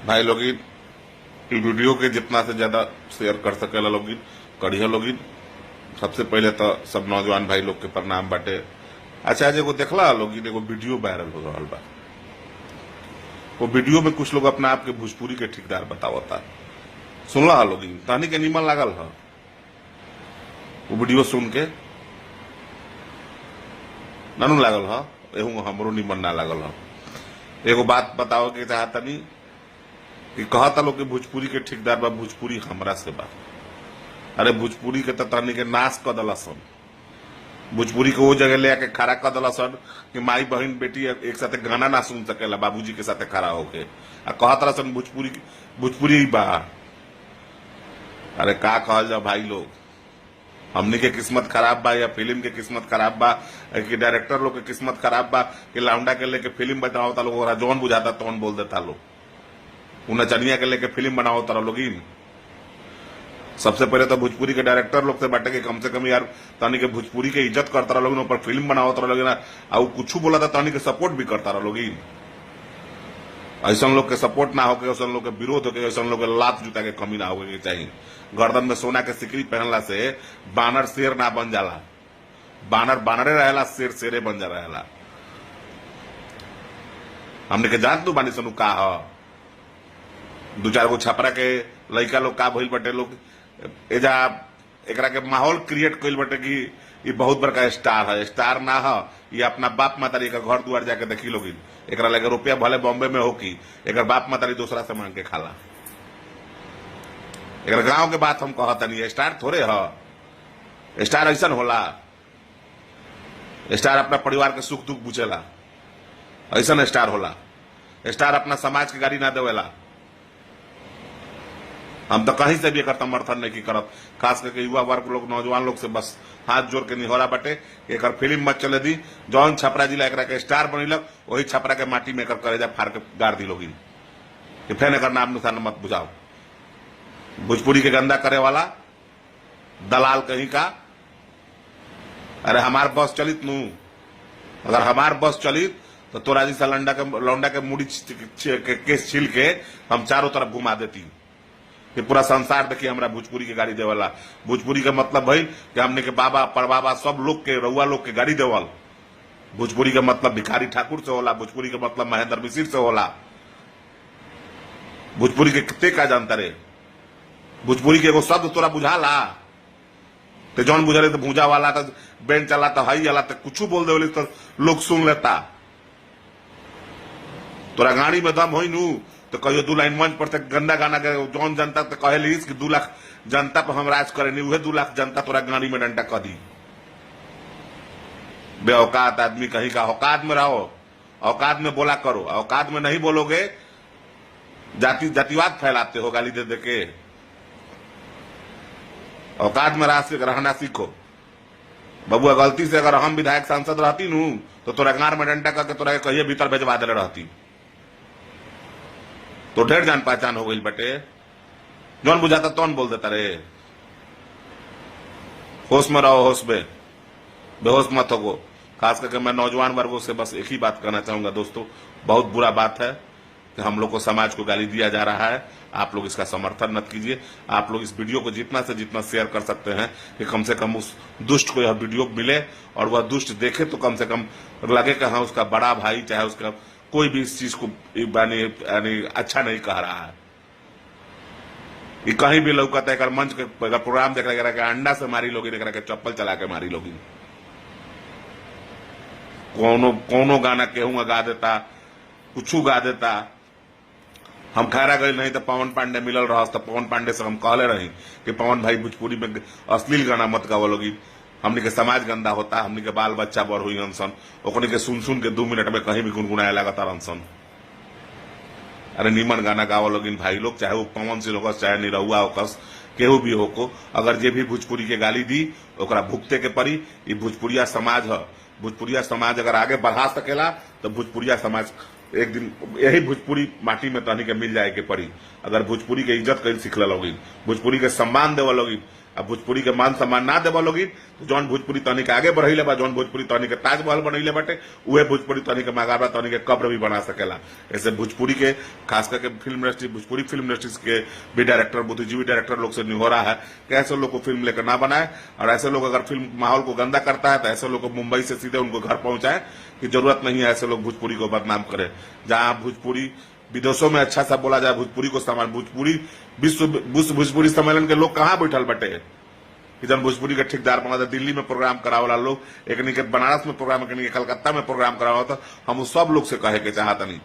भाई लोग वीडियो के जितना से ज्यादा शेयर कर सकेला लोग करिए लोग। सबसे पहले तो सब नौजवान भाई लोग के प्रणाम बाटे। अच्छा आज एगो देखला लोग एगो वीडियो वायरल हो रहा बा। वो वीडियो में कुछ लोग अपना आप के भोजपुरी के ठेकेदार बतावता। सुनला लोग तहनी के नीमन लागल है वो वीडियो सुन के ननू लागल है एहू हमरो नीमन ना लागल है। एगो बात बताओ के चाहतनी कि कहता लोग कि भोजपुरी के ठेकेदार बा, भोजपुरी हमरा से बा। अरे भोजपुरी के तहनी के नाश क दलसन। भोजपुरी को वो जगह ले आके खड़ा क दलसन कि माई बहन बेटी एक साथ गाना ना सुन सकेला बाबूजी के साथ खड़ा होके आ कहता सन भोजपुरी ही बा। अरे का कहल जा भाई लोग, हमनी के किस्मत खराब बा या फिल्म के किस्मत खराब बा कि डायरेक्टर लोग के किस्मत खराब बा कि लौंडा के लेके फिल्म बनावता लोग और जौन बुझाता तौन बोल देता लोग। नचनिया के लेके फिल्म बनाओ तारा लोग। सबसे पहले तो भोजपुरी के डायरेक्टर लोग से बाटे कि कम से कम यार तानी के भोजपुरी के इज्जत करता रहा लोग, ऊपर फिल्म बनाओ तारा लोग ना और कुछ बोला था तानी के सपोर्ट भी करता रहा लोग। ऐसा लोग के सपोर्ट ना होके, ऐसा लोग के विरोध होके, ऐसा लोग के लात जूता के कमी ना होके चाहिए। गर्दन में सोना के सिकड़ी पहनला से बानर शेर ना बन जाला, बानर बानरे रहेला, शेर शेरे बन जा रहेला। हमने के जान तू बानी सनु का दू चार गो छपरा के लड़का लोग का भइल बटे लोग एजा एकरा के माहौल क्रिएट कइल बटे कि ये बहुत बड़का स्टार है। स्टार ना है ये अपना बाप मातारी का घर दुआर जाके देखी लोग। एकरा लगे रुपया भले बॉम्बे में हो कि एक बाप मातारी दूसरा से मांग के खाला। एक गांव के बात हम कहता नहीं, स्टार थोड़े है। स्टार ऐसा होला, स्टार अपना परिवार के सुख दुख बुझेला, ऐसा स्टार होला। स्टार अपना समाज की गाड़ी ना देवेला। हम तो कहीं से भी एक समर्थन नहीं की करत, खास करके युवा वर्ग लोग नौजवान लोग से बस हाथ जोड़ के निहोरा बटे एक फिल्म मत चले दी। जौन छपरा जिला एक के स्टार बनिलक वही छपरा के माटी में करेजा फाड़ के गाड़ दी लोग कि फिर एक नाम निशान मत बुझाओ। भोजपुरी के गंदा करे वाला दलाल कहीं का। अरे हमार बस चलित नू, अगर हमार बस चलित तो तोरा जैसा लौंडा के मुड़ी के केस छील के हम चारों तरफ घुमा देती कि पूरा संसार देखिए हमरा भोजपुरी के गाड़ी देवाला। भोजपुरी का मतलब भाई कि हमने के बाबा परबाबा सब लोग के रउआ लोग के गाड़ी देवल। भोजपुरी का मतलब भिखारी ठाकुर से होला, भोजपुरी का मतलब महेंद्र मिश्र से होला। भोजपुरी के कितने का जानता रे? भोजपुरी के एगो शब्द तोरा बुझाला तो जौन बुझले तो भूजा वाला तो बेंच चला तो हई वाला तो कुछ बोल दे तो लोग सुन लेता। तोरा गाड़ी में दम होई नू तो कहियो 2 लाइन मंच पर से गंदा गाना के जौन जनता तो कहे लीस कि 2 लाख जनता पर हम राज करे नहीं, उहे 2 लाख जनता तोरा गाड़ी में डंडा कर दी। बेऔकात आदमी कहीं का। औकात में रहो, औकात में बोला करो। औकात में नहीं बोलोगे जातिवाद फैलाते हो गाली दे दे के। औकात में रहना सीखो। बबुआ गलती से अगर हम विधायक सांसद रहती नू तो तोरा गांव में डंडा करके तोरा कहिए भीतर भेजवा दे रहती तो ढेर जान पहचान हो गई बटे। जौन बुझाता तौन बोल देता रे। होश में रहो, होश में, बेहोश मत हो। खास करके मैं नौजवान वर्गों से बस एक ही बात कहना चाहूंगा दोस्तों, बहुत बुरा बात है कि हम लोग को समाज को गाली दिया जा रहा है। आप लोग इसका समर्थन मत कीजिए। आप लोग इस वीडियो को जितना से जितना शेयर कर सकते हैं कि कम से कम उस दुष्ट को यह वीडियो मिले और वह दुष्ट देखे तो कम से कम लगे कि हाँ उसका बड़ा भाई चाहे उसका कोई भी इस चीज को यानी अच्छा नहीं कह रहा है। ये कहीं भी लौकता है मंच के प्रोग्राम देख रहे के अंडा से मारी लोगी, देख रहे चप्पल चला के मारी लोगी। कोनो गाना केहू गा देता, कुछ गा देता। हम खैरा गए नहीं तो पवन पांडे मिलल रहा तो पवन पांडे से हम कहले रही कि पवन भाई भोजपुरी में अश्लील गाना मत गावो लोगी। हमने के समाज गंदा होता, हमने के बाल बच्चा बड़ हुई अनसन ओकने के सुन के 2 मिनट में कहीं भी गुनगुनाए लगातार अनसन। अरे नीमन गाना गावो लोगिन भाई लोग, चाहे वो पवन सिंह होकस चाहे निरहुआ होकस केहू भी होको। अगर जे भी भोजपुरी के गाली दी ओकरा भुगते के पड़ी। ये भोजपुरिया समाज है। भोजपुरिया समाज अगर आगे बढ़ा सकेला तो भोजपुरिया समाज एक दिन यही भोजपुरी माटी में तहनी के मिल जाए के पड़ी। अगर भोजपुरी के इज्जत कहीं सीख लोगी, भोजपुरी के सम्मान देव लोगी अब भोजपुरी के मान सम्मान ना देवा लोगी तो जौन भोजपुरी तनी के आगे बढ़ी बा, जौन भोजपुरी तनी के ताजमहल बनैले बाटे, उहे भोजपुरी तनी के मगाबा तनी के कब्र भी बना सकेला। ऐसे भोजपुरी के खास करके film industry, Bhojpuri film industry के भी डायरेक्टर, बुद्धिजीवी डायरेक्टर लोग से निहोरा है कि ऐसे लोग को फिल्म लेकर ना बनाए, और ऐसे लोग अगर फिल्म माहौल को गंदा करता है तो ऐसे लोग को मुंबई से सीधे उनको घर पहुंचाए कि जरूरत नहीं है ऐसे लोग भोजपुरी को बदनाम करे। जहां भोजपुरी विदेशों में अच्छा सा बोला जाए, भोजपुरी को सम्मान, भोजपुरी विश्व भोजपुरी सम्मेलन के लोग कहां बैठल बटे कि जब भोजपुरी के ठेकेदार बना, दिल्ली में प्रोग्राम करावला लोग, एक के बनारस में प्रोग्राम, एक कलकत्ता में प्रोग्राम करावा, तो हम सब लोग से कहे के चाहता नहीं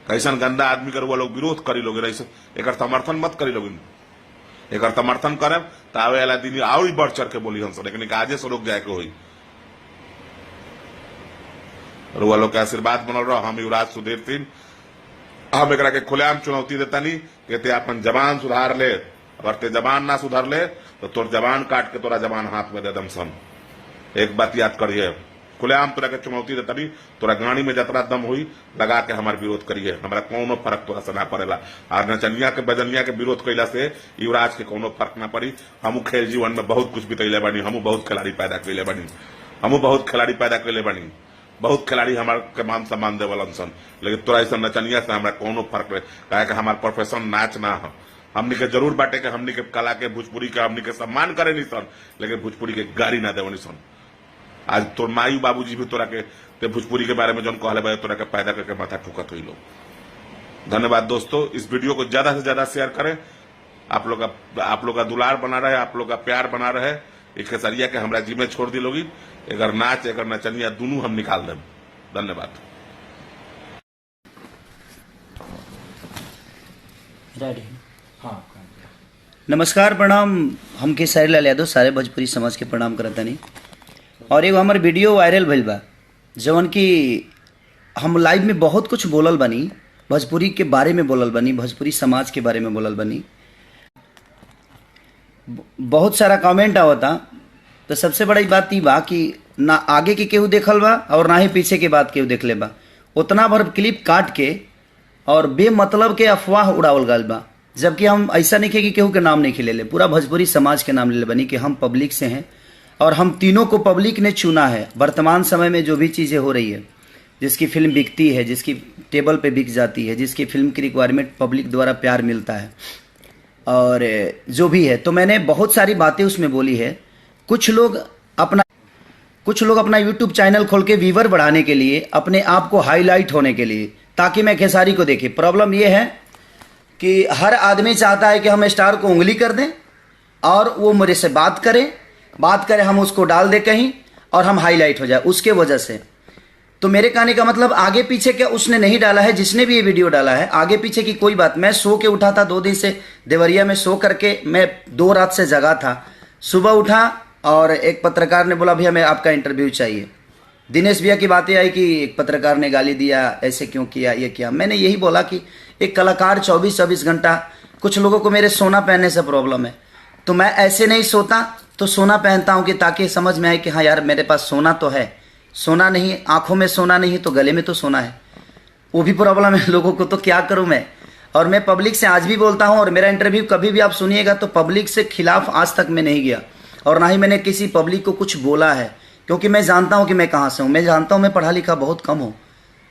कैसन गंदा आदमी कर वो लोग विरोध करी लोग, एक समर्थन मत करी लोग, एक समर्थन करे तो आवे वाला दिन और बढ़ चढ़ के बोली हमसे, लेकिन आजे से लोग जाए के हुई। रुआ लोग के आशीर्वाद बनल रहो। हम युवराज सुधीर सिंह हम एक के खुलेआम चुनौती देता नहीं कहते अपन जबान सुधार ले, अगर ते जबान ना सुधार ले तो तोर जबान काट के तोरा जबान हाथ में दे दम सन। एक बात याद करिए, खुलेआम तोरा के चुनौती देता नहीं, तोरा गाड़ी में जतरा दम हुई लगा के हमारे विरोध करिए, हमारा कोनो फर्क तोरा से ना पड़ेला। और नचनिया के बजनिया के विरोध कैला से युवराज के कोनो फर्क ना पड़ी। हमू खेल जीवन में बहुत कुछ बितैले बनी, हमू बहुत खिलाड़ी पैदा कैले बनी, हमू बहुत खिलाड़ी पैदा कैले बनी, बहुत खिलाड़ी हमारे के मान सम्मान देवलन सन, लेकिन तोरा ऐसा नचनिया से हमारा कोनो फर्क नहीं। कहे हमारा प्रोफेशन नाच ना हो, हमनी के जरूर बाटे के हमनी के कला के भोजपुरी के हमनी के सम्मान करे नहीं सन, लेकिन भोजपुरी के गाड़ी ना देवनी सन। आज तोर माई बाबूजी भी तोरा के भोजपुरी के बारे में जौन कहले बा तोरा के पैदा करके माथा ठुकत हुई लोग। धन्यवाद दोस्तों, इस वीडियो को ज्यादा से ज्यादा शेयर करें। आप लोग का दुलार बना रहे, आप लोग का प्यार बना रहे। एक खेसरिया के हमरा जी में छोड़ दी लोगी, अगर नाच अगर नचनिया दोनों हम निकाल दें। धन्यवाद। नमस्कार, प्रणाम। हम खेसारी लाल यादव सारे भोजपुरी समाज के प्रणाम करता नहीं। और एगो हमार वीडियो वायरल भइल बा जवन कि हम लाइव में बहुत कुछ बोलल बनी, भोजपुरी के बारे में बोलल बनी, भोजपुरी समाज के बारे में बोलल बनी। बहुत सारा कमेंट आवता, तो सबसे बड़ी बात ई बा कि ना आगे के केहू देखल बा और ना ही पीछे के बात केहू देख ले बा। उतना भर क्लिप काट के और बेमतलब के अफवाह उड़ावल गल बा, जबकि हम ऐसा नहीं कि केहू के नाम नहीं खिले ले, पूरा भोजपुरी समाज के नाम ले बनी कि हम पब्लिक से हैं और हम तीनों को पब्लिक ने चुना है। वर्तमान समय में जो भी चीज़ें हो रही है, जिसकी फिल्म बिकती है, जिसकी टेबल पे बिक जाती है, जिसकी फिल्म की रिक्वायरमेंट पब्लिक द्वारा प्यार मिलता है और जो भी है, तो मैंने बहुत सारी बातें उसमें बोली है। कुछ लोग अपना यूट्यूब चैनल खोल के व्यूवर बढ़ाने के लिए, अपने आप को हाईलाइट होने के लिए, ताकि मैं खेसारी को देखे। प्रॉब्लम ये है कि हर आदमी चाहता है कि हम स्टार को उंगली कर दें और वो मेरे से बात करें, हम उसको डाल दें कहीं और हम हाईलाइट हो जाए उसके वजह से। तो मेरे कहने का मतलब आगे पीछे क्या उसने नहीं डाला है, जिसने भी ये वीडियो डाला है, आगे पीछे की कोई बात। मैं सो के उठा था 2 दिन से, देवरिया में सो करके मैं 2 रात से जगा था। सुबह उठा और एक पत्रकार ने बोला भैया मैं आपका इंटरव्यू चाहिए। दिनेश भैया की बातें आई कि एक पत्रकार ने गाली दिया, ऐसे क्यों किया, ये किया। मैंने यही बोला कि एक कलाकार 24-24 घंटा, कुछ लोगों को मेरे सोना पहनने से प्रॉब्लम है, तो मैं ऐसे नहीं सोता, तो सोना पहनता हूँ कि ताकि समझ में आए कि हाँ यार मेरे पास सोना तो है। सोना नहीं, आंखों में सोना नहीं तो गले में तो सोना है, वो भी प्रॉब्लम है लोगों को, तो क्या करूँ मैं। और मैं पब्लिक से आज भी बोलता हूँ, और मेरा इंटरव्यू कभी भी आप सुनिएगा तो पब्लिक से खिलाफ आज तक मैं नहीं गया और ना ही मैंने किसी पब्लिक को कुछ बोला है, क्योंकि मैं जानता हूँ कि मैं कहाँ से हूँ। मैं जानता हूँ मैं पढ़ा लिखा बहुत कम हूँ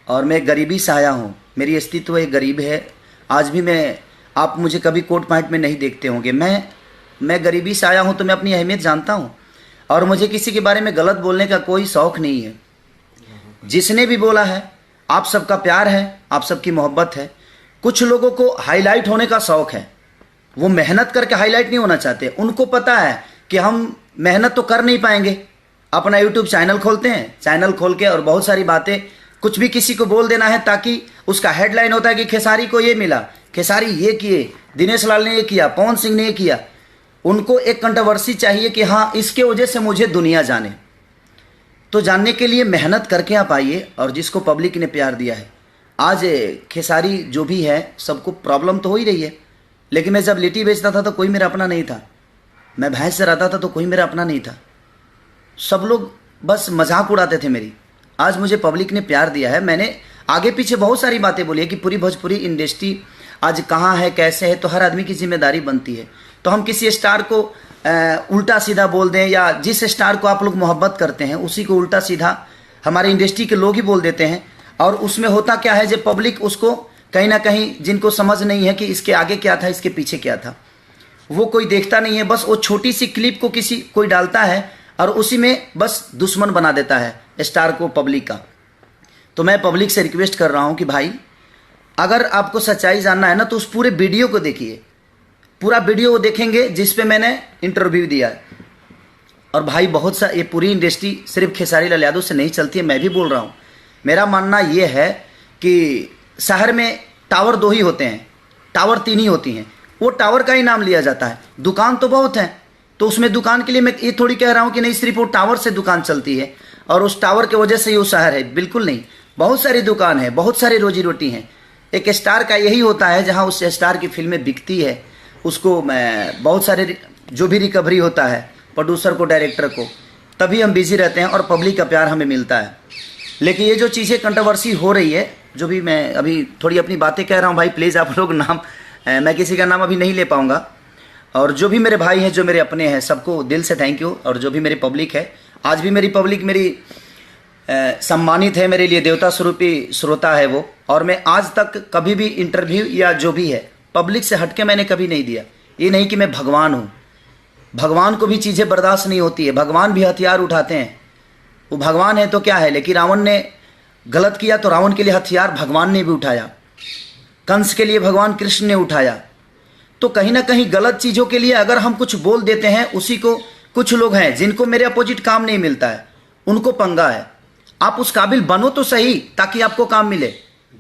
और मैं गरीबी से आया हूँ, मेरी अस्तित्व एक गरीब है। आज भी आप मुझे कभी कोट पॉइंट में नहीं देखते होंगे। मैं गरीबी से आया हूँ, तो मैं अपनी अहमियत जानता हूँ और मुझे किसी के बारे में गलत बोलने का कोई शौक नहीं है। जिसने भी बोला है, आप सबका प्यार है, आप सबकी मोहब्बत है। कुछ लोगों को हाईलाइट होने का शौक है, वो मेहनत करके हाईलाइट नहीं होना चाहते। उनको पता है कि हम मेहनत तो कर नहीं पाएंगे, अपना यूट्यूब चैनल खोलते हैं, चैनल खोल के और बहुत सारी बातें, कुछ भी किसी को बोल देना है ताकि उसका हेडलाइन होता है कि खेसारी को ये मिला, खेसारी ये किए, दिनेश लाल ने ये किया, पवन सिंह ने ये किया। उनको एक कंट्रोवर्सी चाहिए कि हाँ इसके वजह से मुझे दुनिया जाने। तो जानने के लिए मेहनत करके आप आइए, और जिसको पब्लिक ने प्यार दिया है। आज खेसारी जो भी है, सबको प्रॉब्लम तो हो ही रही है, लेकिन मैं जब लिट्टी बेचता था तो कोई मेरा अपना नहीं था, मैं भैंस से रहता था तो कोई मेरा अपना नहीं था। सब लोग बस मजाक उड़ाते थे मेरी। आज मुझे पब्लिक ने प्यार दिया है। मैंने आगे पीछे बहुत सारी बातें बोली है कि पूरी भोजपुरी इंडस्ट्री आज कहाँ है, कैसे है, तो हर आदमी की जिम्मेदारी बनती है। तो हम किसी स्टार को उल्टा सीधा बोल दें, या जिस स्टार को आप लोग मोहब्बत करते हैं उसी को उल्टा सीधा हमारे इंडस्ट्री के लोग ही बोल देते हैं। और उसमें होता क्या है, जब पब्लिक उसको कहीं ना कहीं, जिनको समझ नहीं है कि इसके आगे क्या था इसके पीछे क्या था, वो कोई देखता नहीं है। बस वो छोटी सी क्लिप को कोई डालता है और उसी में बस दुश्मन बना देता है स्टार को, पब्लिक का। तो मैं पब्लिक से रिक्वेस्ट कर रहा हूं कि भाई, अगर आपको सच्चाई जानना है ना तो उस पूरे वीडियो को देखिए। पूरा वीडियो वो देखेंगे जिस पे मैंने इंटरव्यू दिया है। और भाई बहुत सा, ये पूरी इंडस्ट्री सिर्फ खेसारी लाल यादव से नहीं चलती है, मैं भी बोल रहा हूँ। मेरा मानना ये है कि शहर में टावर 2 ही होते हैं, टावर 3 ही होती हैं, वो टावर का ही नाम लिया जाता है। दुकान तो बहुत है, तो उसमें दुकान के लिए मैं ये थोड़ी कह रहा हूँ कि नहीं सिर्फ वो टावर से दुकान चलती है और उस टावर की वजह से ही वो शहर है, बिल्कुल नहीं। बहुत सारी दुकान है, बहुत सारी रोजी रोटी हैं। एक स्टार का यही होता है, जहाँ उस स्टार की फिल्में बिकती है, उसको बहुत सारे जो भी रिकवरी होता है प्रोड्यूसर को, डायरेक्टर को, तभी हम बिजी रहते हैं और पब्लिक का प्यार हमें मिलता है। लेकिन ये जो चीज़ें कंट्रोवर्सी हो रही है, जो भी मैं अभी थोड़ी अपनी बातें कह रहा हूँ भाई, प्लीज़ आप लोग नाम, मैं किसी का नाम अभी नहीं ले पाऊँगा। और जो भी मेरे भाई हैं, जो मेरे अपने हैं, सबको दिल से थैंक यू। और जो भी मेरी पब्लिक है, आज भी मेरी पब्लिक मेरी सम्मानित है, मेरे लिए देवता स्वरूपी श्रोता है वो। और मैं आज तक कभी भी इंटरव्यू या जो भी है पब्लिक से हटके मैंने कभी नहीं दिया। ये नहीं कि मैं भगवान हूँ, भगवान को भी चीज़ें बर्दाश्त नहीं होती है, भगवान भी हथियार उठाते हैं। वो भगवान है तो क्या है, लेकिन रावण ने गलत किया तो रावण के लिए हथियार भगवान ने भी उठाया, कंस के लिए भगवान कृष्ण ने उठाया। तो कहीं ना कहीं गलत चीज़ों के लिए अगर हम कुछ बोल देते हैं, उसी को कुछ लोग हैं जिनको मेरे अपोजिट काम नहीं मिलता है, उनको पंगा है। आप उस काबिल बनो तो सही, ताकि आपको काम मिले।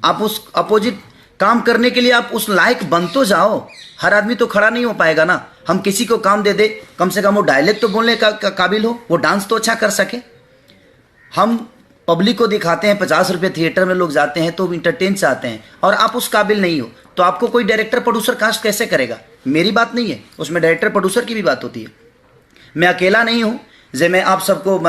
आप उस अपोजिट काम करने के लिए आप उस लायक बन तो जाओ। हर आदमी तो खड़ा नहीं हो पाएगा ना। हम किसी को काम दे दे, कम से कम वो डायलेक्ट तो बोलने का काबिल हो, वो डांस तो अच्छा कर सके। हम पब्लिक को दिखाते हैं 50 रुपये थिएटर में लोग जाते हैं तो इंटरटेन चाहते हैं, और आप उस काबिल नहीं हो, तो आपको कोई डायरेक्टर प्रोड्यूसर कास्ट कैसे करेगा। मेरी बात नहीं है, उसमें डायरेक्टर प्रोड्यूसर की भी बात होती है। मैं अकेला नहीं हूँ जो मैं आप सबको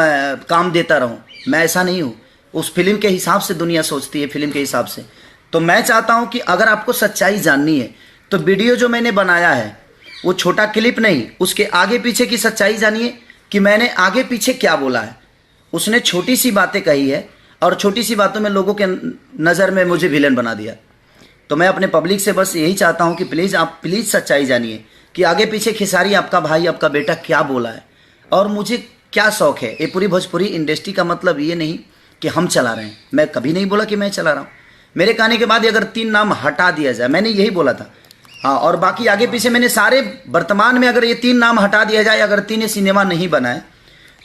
काम देता रहूँ, मैं ऐसा नहीं हूँ। उस फिल्म के हिसाब से दुनिया सोचती है, फिल्म के हिसाब से। तो मैं चाहता हूँ कि अगर आपको सच्चाई जाननी है तो वीडियो जो मैंने बनाया है वो छोटा क्लिप नहीं, उसके आगे पीछे की सच्चाई जानिए कि मैंने आगे पीछे क्या बोला है। उसने छोटी सी बातें कही है और छोटी सी बातों में लोगों के नज़र में मुझे विलन बना दिया। तो मैं अपने पब्लिक से बस यही चाहता हूँ कि प्लीज़ आप प्लीज़ सच्चाई जानिए कि आगे पीछे खेसारी आपका भाई, आपका बेटा क्या बोला है और मुझे क्या शौक है। ये पूरी भोजपुरी इंडस्ट्री का मतलब ये नहीं कि हम चला रहे हैं, मैं कभी नहीं बोला कि मैं चला रहा हूँ। मेरे कहने के बाद अगर 3 नाम हटा दिया जाए, मैंने यही बोला था। हाँ, और बाकी आगे पीछे मैंने सारे, वर्तमान में अगर ये 3 नाम हटा दिया जाए, अगर 3 सिनेमा नहीं बनाए,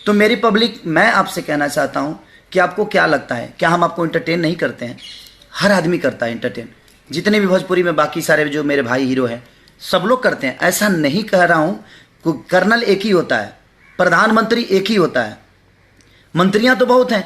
तो मेरी पब्लिक, मैं आपसे कहना चाहता हूँ कि आपको क्या लगता है, क्या हम आपको इंटरटेन नहीं करते हैं? हर आदमी करता है इंटरटेन, जितने भी भोजपुरी में बाकी सारे जो मेरे भाई हीरो हैं सब लोग करते हैं। ऐसा नहीं कह रहा हूँ। कर्नल एक ही होता है, प्रधानमंत्री एक ही होता है, मंत्रियां तो बहुत हैं,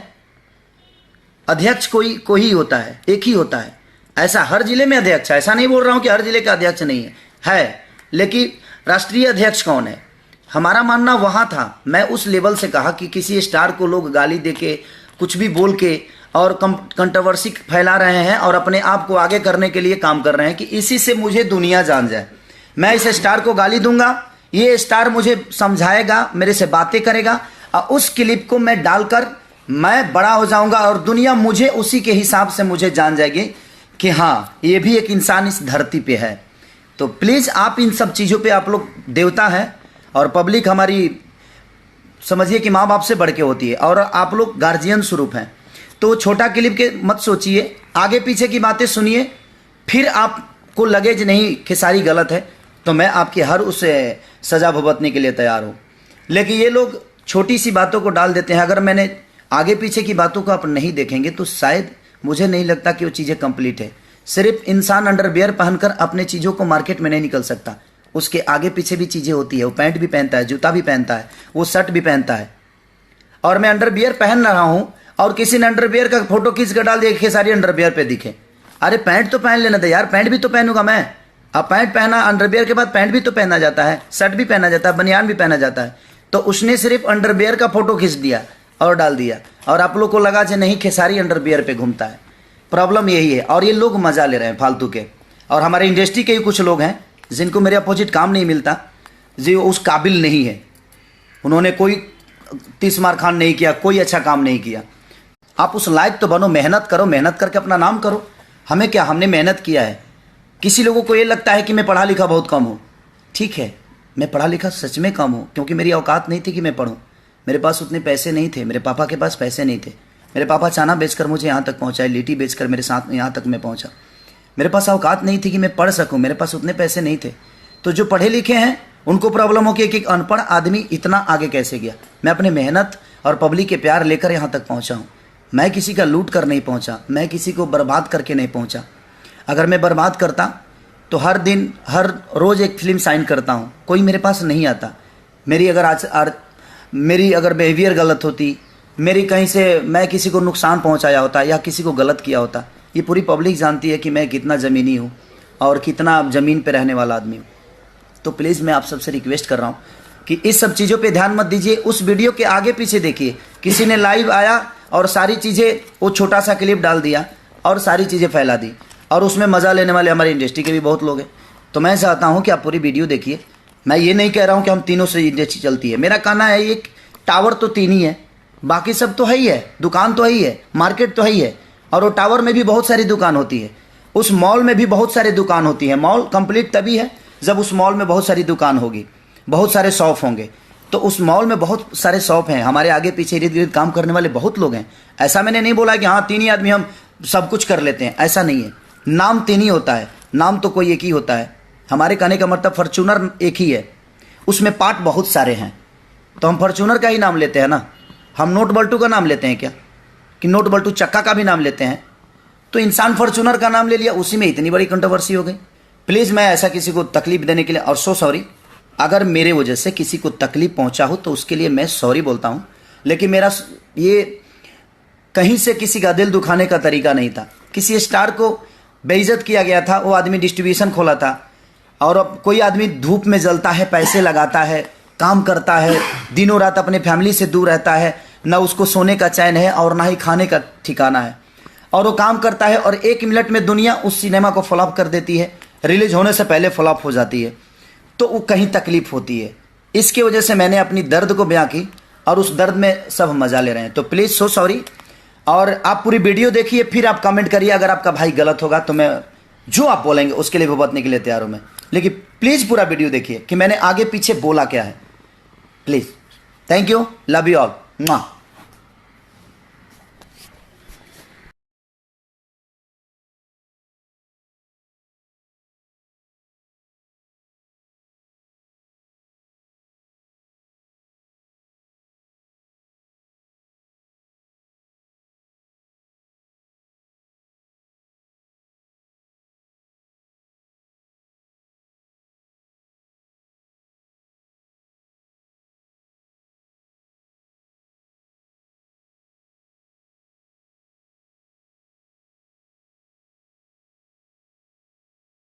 अध्यक्ष कोई ही होता है, एक ही होता है। ऐसा हर जिले में अध्यक्ष है, ऐसा नहीं बोल रहा हूँ कि हर जिले का अध्यक्ष नहीं है, लेकिन राष्ट्रीय अध्यक्ष कौन है? हमारा मानना वहाँ था। मैं उस लेवल से कहा कि किसी स्टार को लोग गाली दे के, कुछ भी बोल के और कंट्रोवर्सी फैला रहे हैं और अपने आप को आगे करने के लिए काम कर रहे हैं कि इसी से मुझे दुनिया जान जाए। मैं इस स्टार को गाली दूंगा, ये स्टार मुझे समझाएगा, मेरे से बातें करेगा और उस क्लिप को मैं डालकर मैं बड़ा हो जाऊंगा और दुनिया मुझे उसी के हिसाब से मुझे जान जाएगी कि हाँ, ये भी एक इंसान इस धरती पे है। तो प्लीज़ आप इन सब चीज़ों पे, आप लोग देवता हैं और पब्लिक हमारी समझिए कि माँ बाप से बढ़ के होती है और आप लोग गार्जियन स्वरूप हैं। तो छोटा क्लिप के मत सोचिए, आगे पीछे की बातें सुनिए, फिर आपको लगे कि नहीं खेसारी गलत है तो मैं आपकी हर उस सज़ा भुगतने के लिए तैयार हूँ। लेकिन ये लोग छोटी सी बातों को डाल देते हैं। अगर मैंने आगे पीछे की बातों को आप नहीं देखेंगे तो शायद मुझे नहीं लगता कि वो चीज़ें कंप्लीट है। सिर्फ इंसान अंडरवियर पहनकर अपने चीज़ों को मार्केट में नहीं निकल सकता, उसके आगे पीछे भी चीज़ें होती है। वो पैंट भी पहनता है, जूता भी पहनता है, वो शर्ट भी पहनता है। और मैं अंडरवियर पहन रहा हूँ और किसी ने अंडरवियर का फोटो खींच कर डाल दिया कि सारी अंडरवियर पे दिखे। अरे पैंट तो पहन लेना था यार, पैंट भी तो पहनूंगा मैं। अब पैंट पहना, अंडरवियर के बाद पैंट भी तो पहना जाता है, शर्ट भी पहना जाता है, बनियान भी पहना जाता है। तो उसने सिर्फ अंडरवियर का फोटो खींच दिया और डाल दिया और आप लोग को लगा कि नहीं खेसारी अंडरवियर पे घूमता है। प्रॉब्लम यही है और ये लोग मजा ले रहे हैं फालतू के। और हमारे इंडस्ट्री के ही कुछ लोग हैं जिनको मेरे अपोजिट काम नहीं मिलता, जो उस काबिल नहीं है। उन्होंने कोई 30 मार खान नहीं किया, कोई अच्छा काम नहीं किया। आप उस लायक तो बनो, मेहनत करो, मेहनत करके अपना नाम करो। हमें क्या, हमने मेहनत किया है। किसी लोगों को ये लगता है कि मैं पढ़ा लिखा बहुत कम हूँ। ठीक है, मैं पढ़ा लिखा सच में कम हूँ, क्योंकि मेरी औकात नहीं थी कि मैं पढूं। मेरे पास उतने पैसे नहीं थे, मेरे पापा के पास पैसे नहीं थे। मेरे पापा चाना बेचकर मुझे यहाँ तक पहुँचाए, लिट्टी बेचकर मेरे साथ यहाँ तक मैं पहुँचा। मेरे पास औकात नहीं थी कि मैं पढ़ सकूँ, मेरे पास उतने पैसे नहीं थे। तो जो पढ़े लिखे हैं उनको प्रॉब्लम हो कि एक अनपढ़ आदमी इतना आगे कैसे गया। मैं अपने मेहनत और पब्लिक के प्यार लेकर यहाँ तक पहुँचा हूँ। मैं किसी का लूट कर नहीं पहुँचा, मैं किसी को बर्बाद करके नहीं पहुँचा। अगर मैं बर्बाद करता तो हर दिन हर रोज़ एक फिल्म साइन करता हूँ, कोई मेरे पास नहीं आता। मेरी अगर बिहेवियर गलत होती, मेरी कहीं से मैं किसी को नुकसान पहुँचाया होता या किसी को गलत किया होता, ये पूरी पब्लिक जानती है कि मैं कितना ज़मीनी हूँ और कितना ज़मीन पे रहने वाला आदमी हूँ। तो प्लीज़ मैं आप सबसे रिक्वेस्ट कर रहा हूँ कि इस सब चीज़ों पे ध्यान मत दीजिए। उस वीडियो के आगे पीछे देखिए, किसी ने लाइव आया और सारी चीज़ें, वो छोटा सा क्लिप डाल दिया और सारी चीज़ें फैला दी, और उसमें मज़ा लेने वाले हमारी इंडस्ट्री के भी बहुत लोग हैं। तो मैं चाहता हूँ कि आप पूरी वीडियो देखिए। मैं ये नहीं कह रहा हूँ कि हम तीनों से इंडस्ट्री चलती है। मेरा कहना है ये टावर तो 3 ही है, बाकी सब तो है ही है, दुकान तो है ही है, मार्केट तो है ही है, और वो टावर में भी बहुत सारी दुकान होती है, उस मॉल में भी बहुत सारी दुकान होती है। मॉल कंप्लीट तभी है जब उस मॉल में बहुत सारी दुकान होगी, बहुत सारे शॉप होंगे। तो उस मॉल में बहुत सारे शॉप हैं, हमारे आगे पीछे इर्द गिर्द काम करने वाले बहुत लोग हैं। ऐसा मैंने नहीं बोला कि हाँ 3 ही आदमी हम सब कुछ कर लेते हैं, ऐसा नहीं है। नाम 3 ही होता है, नाम तो कोई एक ही होता है। हमारे कहने का मतलब फॉर्च्यूनर एक ही है, उसमें पार्ट बहुत सारे हैं। तो हम फॉर्च्यूनर का ही नाम लेते हैं ना, हम नोट बल्टू का नाम लेते हैं क्या, कि नोट बल्टू चक्का का भी नाम लेते हैं? तो इंसान फॉर्च्यूनर का नाम ले लिया, उसी में इतनी बड़ी कंट्रोवर्सी हो गई। प्लीज़, मैं ऐसा किसी को तकलीफ देने के लिए, और सॉरी, अगर मेरे वजह से किसी को तकलीफ पहुंचा हो तो उसके लिए मैं सॉरी बोलता हूं। लेकिन मेरा ये कहीं से किसी का दिल दुखाने का तरीका नहीं था। किसी स्टार को बेइज्जत किया गया था, वो आदमी डिस्ट्रीब्यूशन खोला था, और अब कोई आदमी धूप में जलता है, पैसे लगाता है, काम करता है, दिनों रात अपने फैमिली से दूर रहता है, ना उसको सोने का चैन है और ना ही खाने का ठिकाना है, और वो काम करता है, और 1 मिनट में दुनिया उस सिनेमा को फ्लॉप कर देती है, रिलीज होने से पहले फ्लॉप हो जाती है। तो वो कहीं तकलीफ होती है। इसके वजह से मैंने अपनी दर्द को बयां की, और उस दर्द में सब मजा ले रहे हैं। तो प्लीज़ सो सॉरी, और आप पूरी वीडियो देखिए, फिर आप कमेंट करिए। अगर आपका भाई गलत होगा तो मैं जो आप बोलेंगे उसके लिए भुगतने के लिए तैयार हूं मैं, लेकिन प्लीज़ पूरा वीडियो देखिए कि मैंने आगे पीछे बोला क्या है। Please, thank you, love you all.